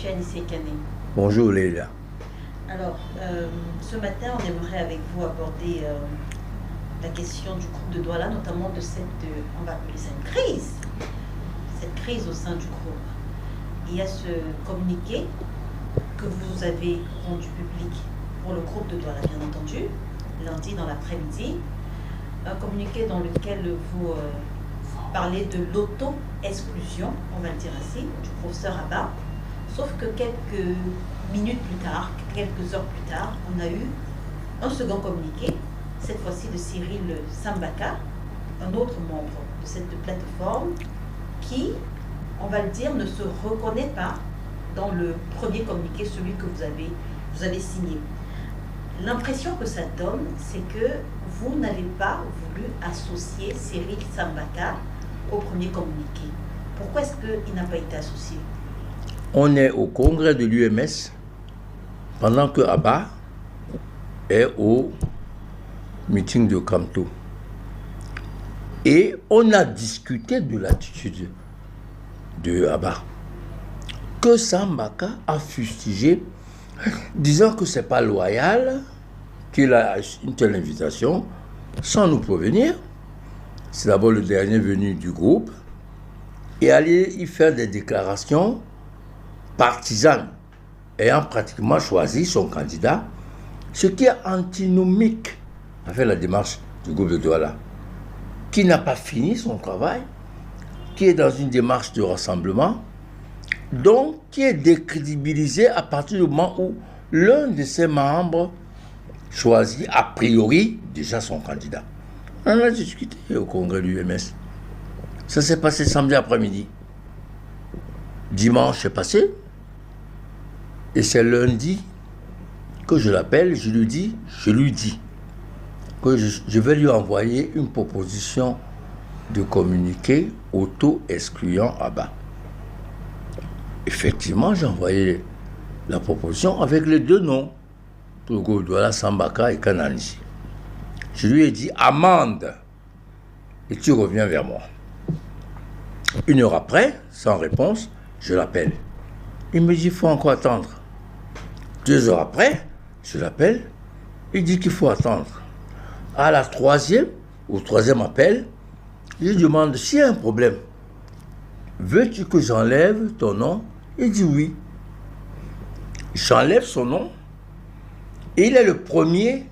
Monsieur Anissé Kane. Bonjour Léla. Alors, ce matin, on aimerait avec vous aborder la question du groupe de Douala, notamment de cette, on va appeler ça une crise, cette crise au sein du groupe. Il y a ce communiqué que vous avez rendu public pour le groupe de Douala, bien entendu, lundi dans l'après-midi. Un communiqué dans lequel vous parlez de l'auto-exclusion, on va le dire ainsi, du professeur Abba. Sauf que quelques minutes plus tard, quelques heures plus tard, on a eu un second communiqué, cette fois-ci de Cyril Sambaka, un autre membre de cette plateforme, qui, on va le dire, ne se reconnaît pas dans le premier communiqué, celui que vous avez signé. L'impression que ça donne, c'est que vous n'avez pas voulu associer Cyril Sambaka au premier communiqué. Pourquoi est-ce qu'il n'a pas été associé? On est au congrès de l'UMS pendant que Abba est au meeting de Kamto. Et on a discuté de l'attitude de Abba, que Sambaka a fustigé, disant que ce n'est pas loyal, qu'il a une telle invitation sans nous prévenir. C'est d'abord le dernier venu du groupe, et aller y faire des déclarations partisanes, ayant pratiquement choisi son candidat, ce qui est antinomique avec la démarche du groupe de Douala, qui n'a pas fini son travail, qui est dans une démarche de rassemblement, donc qui est décrédibilisé à partir du moment où l'un de ses membres choisit a priori déjà son candidat. On a discuté au congrès de l'UMS. Ça s'est passé samedi après-midi. Dimanche est passé. Et c'est lundi que je l'appelle, je lui dis que je vais lui envoyer une proposition de communiqué auto-excluant Abba. Effectivement, j'ai envoyé la proposition avec les deux noms, pour le groupe Douala, Sambaka et Kanani. Je lui ai dit amende et tu reviens vers moi. Une heure après, sans réponse, je l'appelle. Il me dit il faut encore attendre. 2 heures après, je l'appelle, il dit qu'il faut attendre. À la troisième appel, je lui demande s'il y a un problème. Veux-tu que j'enlève ton nom? Il dit oui. J'enlève son nom et il est le premier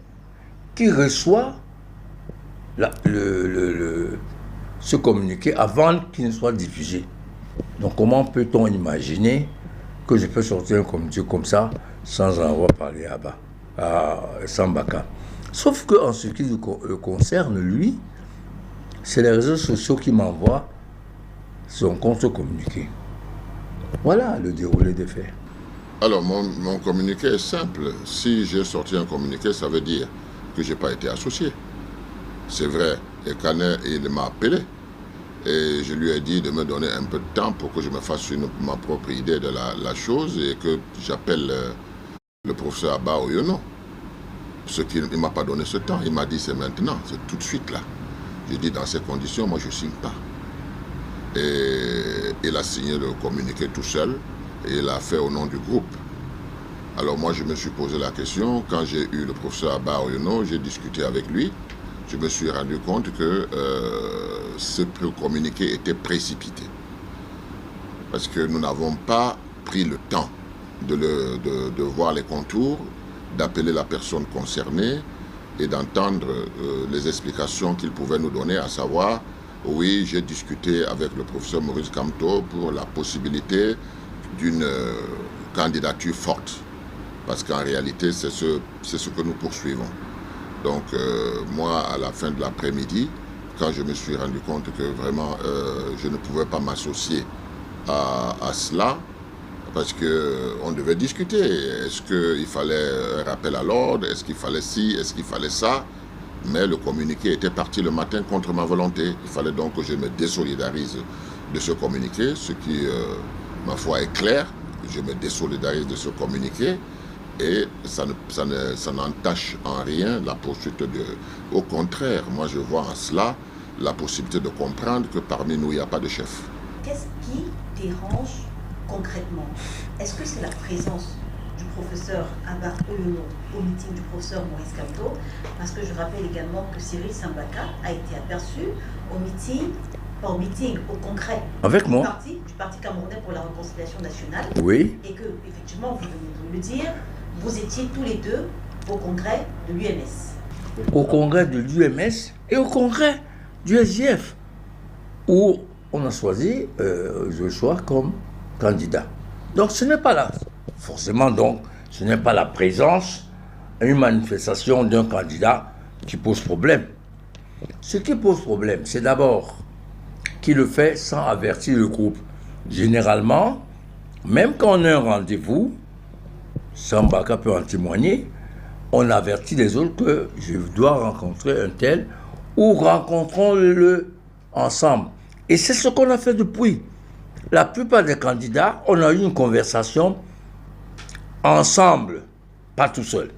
qui reçoit ce communiqué avant qu'il ne soit diffusé. Donc comment peut-on imaginer que je peux sortir un communiqué comme ça sans en avoir parlé à Sambaka? Sauf qu'en ce qui le concerne, lui, c'est les réseaux sociaux qui m'envoient son contre-communiqué. Voilà le déroulé des faits. Alors, mon communiqué est simple. Si j'ai sorti un communiqué, ça veut dire que je n'ai pas été associé. C'est vrai. Et Canet, il m'a appelé. Et je lui ai dit de me donner un peu de temps pour que je me fasse ma propre idée de la chose et que j'appelle le professeur Abba Oyono. Ce qu'il ne m'a pas donné ce temps. Il m'a dit c'est maintenant, c'est tout de suite là. J'ai dit dans ces conditions, moi je ne signe pas. Et il a signé le communiqué tout seul et il l'a fait au nom du groupe. Alors moi je me suis posé la question, quand j'ai eu le professeur Abba Oyono, j'ai discuté avec lui, je me suis rendu compte que ce communiqué était précipité. Parce que nous n'avons pas pris le temps de voir les contours, d'appeler la personne concernée et d'entendre les explications qu'il pouvait nous donner, à savoir, oui, j'ai discuté avec le professeur Maurice Kamto pour la possibilité d'une candidature forte. Parce qu'en réalité, c'est ce que nous poursuivons. Donc, moi, à la fin de l'après-midi, quand je me suis rendu compte que vraiment, je ne pouvais pas m'associer à cela, parce qu'on devait discuter. Est-ce qu'il fallait un rappel à l'ordre? Est-ce qu'il fallait ci? Est-ce qu'il fallait ça? Mais le communiqué était parti le matin contre ma volonté. Il fallait donc que je me désolidarise de ce communiqué, ce qui, ma foi, est clair. Je me désolidarise de ce communiqué et ça n'entache en rien la poursuite Au contraire, moi je vois en cela la possibilité de comprendre que parmi nous, il n'y a pas de chef. Qu'est-ce qui dérange concrètement Est-ce que c'est la présence du professeur Abba Oyono au meeting du professeur Maurice Kamto? Parce que je rappelle également que Cyril Sambaka a été aperçu au meeting, pas au meeting, au congrès Avec moi du Parti camerounais pour la réconciliation nationale. Oui. Et que, effectivement, vous venez de le dire, vous étiez tous les deux au congrès de l'UMS. Au congrès de l'UMS et au congrès du SGF, où on a choisi Joshua comme candidat. Donc ce n'est pas là. Forcément, donc, ce n'est pas la présence, une manifestation d'un candidat qui pose problème. Ce qui pose problème, c'est d'abord qu'il le fait sans avertir le groupe. Généralement, même quand on a un rendez-vous, Sambaka peut en témoigner, on avertit les autres que je dois rencontrer un tel ou rencontrons-le ensemble. Et c'est ce qu'on a fait depuis. La plupart des candidats, on a eu une conversation ensemble, pas tout seul.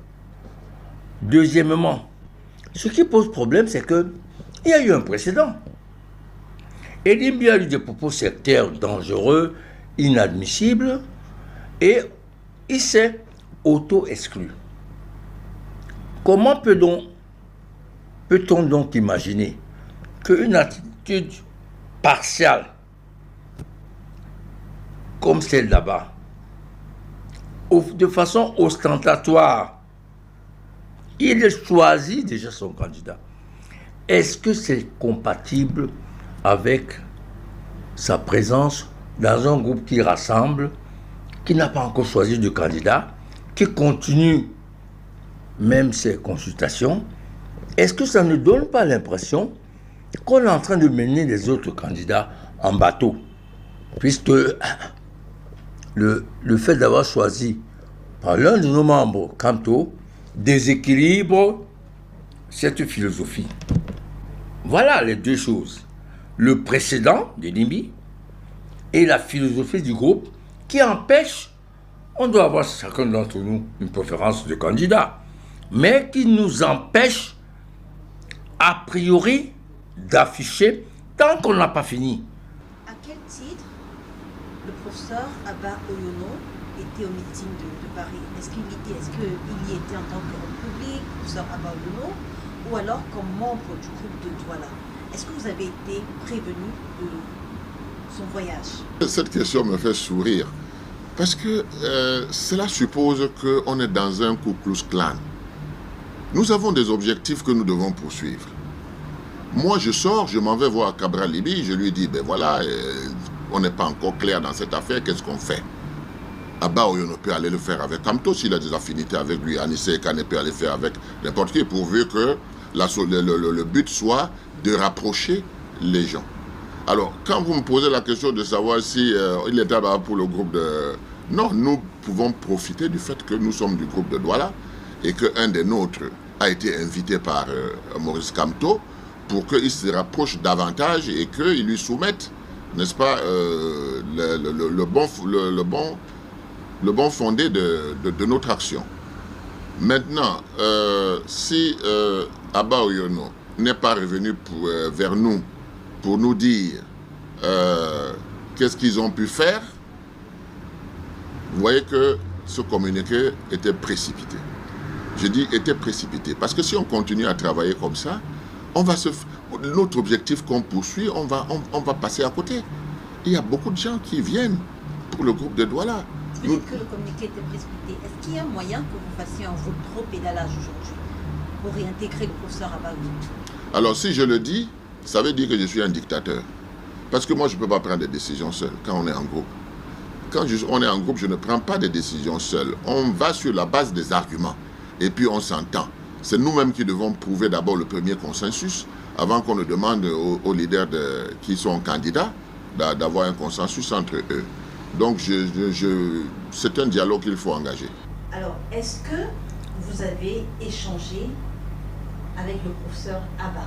Deuxièmement, ce qui pose problème, c'est qu'il y a eu un précédent. Elimbi a eu des propos sectaires dangereux, inadmissibles, et il s'est auto-exclu. Comment peut-on donc imaginer qu'une attitude partiale comme celle là-bas, de façon ostentatoire, il choisit déjà son candidat? Est-ce que c'est compatible avec sa présence dans un groupe qui rassemble, qui n'a pas encore choisi de candidat, qui continue même ses consultations? Est-ce que ça ne donne pas l'impression qu'on est en train de mener les autres candidats en bateau? Puisque le fait d'avoir choisi par l'un de nos membres, Kamto, déséquilibre cette philosophie. Voilà les deux choses. Le précédent de Nimbi et la philosophie du groupe qui empêche, on doit avoir chacun d'entre nous une préférence de candidat, mais qui nous empêche a priori d'afficher tant qu'on n'a pas fini. À quel titre le professeur Abba Oyono était au meeting de Paris? Est-ce qu'il y était en tant qu'homme public, professeur Abba Oyono, ou alors comme membre du groupe de Douala? Est-ce que vous avez été prévenu de son voyage? Cette question me fait sourire, parce que cela suppose qu'on est dans un Ku Klux Klan. Nous avons des objectifs que nous devons poursuivre. Moi, je sors, je m'en vais voir Cabral Libi, je lui dis, ben voilà, on n'est pas encore clair dans cette affaire, qu'est-ce qu'on fait? Abba Oyono peut aller le faire avec Kamto, s'il a des affinités avec lui. Anissé Kane peut aller le faire avec n'importe qui, pourvu que le but soit de rapprocher les gens. Alors, quand vous me posez la question de savoir si il était là pour le groupe de... Non, nous pouvons profiter du fait que nous sommes du groupe de Douala et qu'un des nôtres a été invité par Maurice Kamto pour qu'il se rapproche davantage et qu'il lui soumette, n'est-ce pas, le bon fondé de notre action. Maintenant, si Abba Oyono n'est pas revenu vers nous pour nous dire qu'est-ce qu'ils ont pu faire, vous voyez que ce communiqué était précipité. Je dis était précipité, parce que si on continue à travailler comme ça, notre objectif qu'on poursuit, on va passer à côté. Il y a beaucoup de gens qui viennent pour le groupe de Douala. Vous dites que le communiqué était précipité. Est-ce qu'il y a un moyen que vous fassiez un rétropédalage aujourd'hui pour réintégrer le professeur Abba Oyono? Alors si je le dis, ça veut dire que je suis un dictateur. Parce que moi, je ne peux pas prendre des décisions seul quand on est en groupe. Quand on est en groupe, je ne prends pas des décisions seul. On va sur la base des arguments. Et puis on s'entend. C'est nous-mêmes qui devons prouver d'abord le premier consensus avant qu'on ne demande aux leaders qui sont candidats d'avoir un consensus entre eux. Donc c'est un dialogue qu'il faut engager. Alors, est-ce que vous avez échangé avec le professeur Abba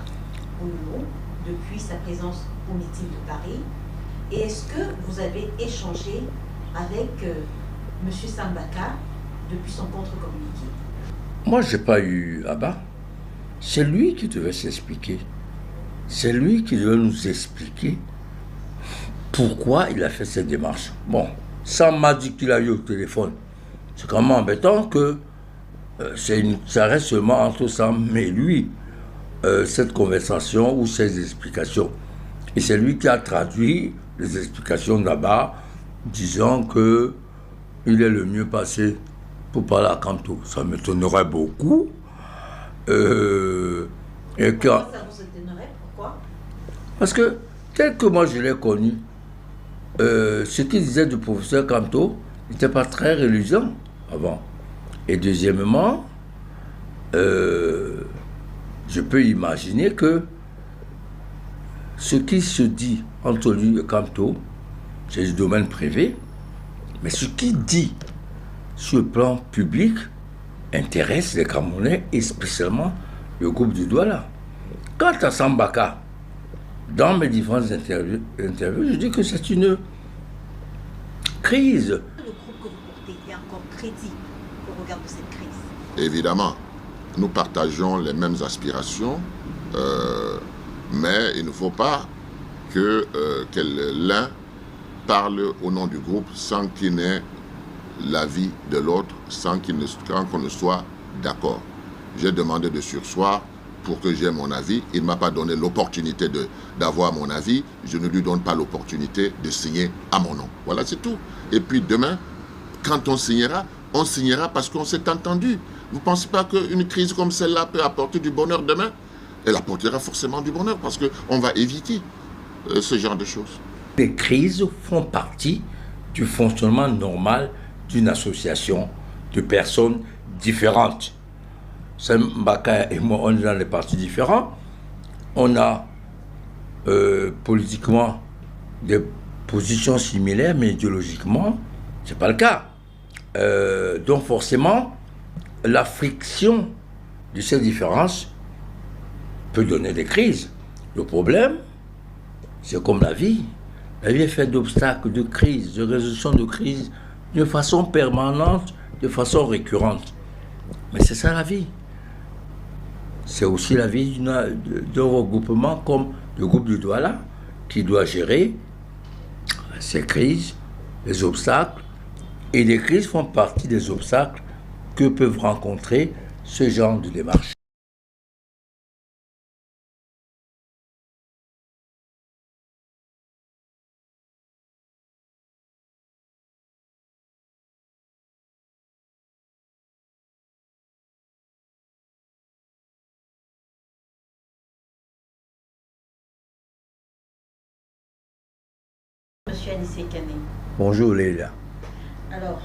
Oyono depuis sa présence au meeting de Paris? Et est-ce que vous avez échangé avec M. Sambaka depuis son contre-communiqué? Moi, je n'ai pas eu Abba. C'est lui qui devait s'expliquer. C'est lui qui devait nous expliquer pourquoi il a fait cette démarche. Bon, Ça m'a dit qu'il a eu au téléphone. C'est quand même embêtant que ça reste seulement entre Sam et lui, cette conversation ou ces explications. Et c'est lui qui a traduit les explications là-bas, disant que il est le mieux passé pour parler à Kanto. Ça m'étonnerait beaucoup. Et Pourquoi ça vous étonnerait? Pourquoi? Parce que, tel que moi je l'ai connu, ce qu'il disait du professeur Kanto n'était pas très reluisant avant. Et deuxièmement, je peux imaginer que ce qui se dit entre lui et Kanto, c'est du domaine privé, mais ce qu'il dit sur le plan public intéresse les Camerounais et spécialement le groupe du Douala. Quant à Sambaka, dans mes différentes interviews, je dis que c'est une crise. Le groupe que vous portez est encore crédible au regard de cette crise? Évidemment, nous partageons les mêmes aspirations, mais il ne faut pas que l'un parle au nom du groupe sans qu'il n'ait l'avis de l'autre, sans qu'on ne soit d'accord. J'ai demandé de surseoir pour que j'aie mon avis. Il ne m'a pas donné l'opportunité d'avoir mon avis. Je ne lui donne pas l'opportunité de signer à mon nom. Voilà, c'est tout. Et puis demain, quand on signera parce qu'on s'est entendu. Vous ne pensez pas qu'une crise comme celle-là peut apporter du bonheur demain? Elle apportera forcément du bonheur parce qu'on va éviter ce genre de choses. Les crises font partie du fonctionnement normal d'une association de personnes différentes. Mbaka et moi, on est dans des partis différents. On a politiquement des positions similaires, mais idéologiquement, ce n'est pas le cas. Donc forcément, la friction de ces différences peut donner des crises. Le problème, c'est comme la vie. La vie est faite d'obstacles, de crises, de résolution de crises, de façon permanente, de façon récurrente. Mais c'est ça la vie. C'est aussi la vie d'un regroupement comme le groupe du Douala, qui doit gérer ces crises, les obstacles. Et les crises font partie des obstacles que peuvent rencontrer ce genre de démarche. Monsieur Anissé Kané. Bonjour Léla. Alors,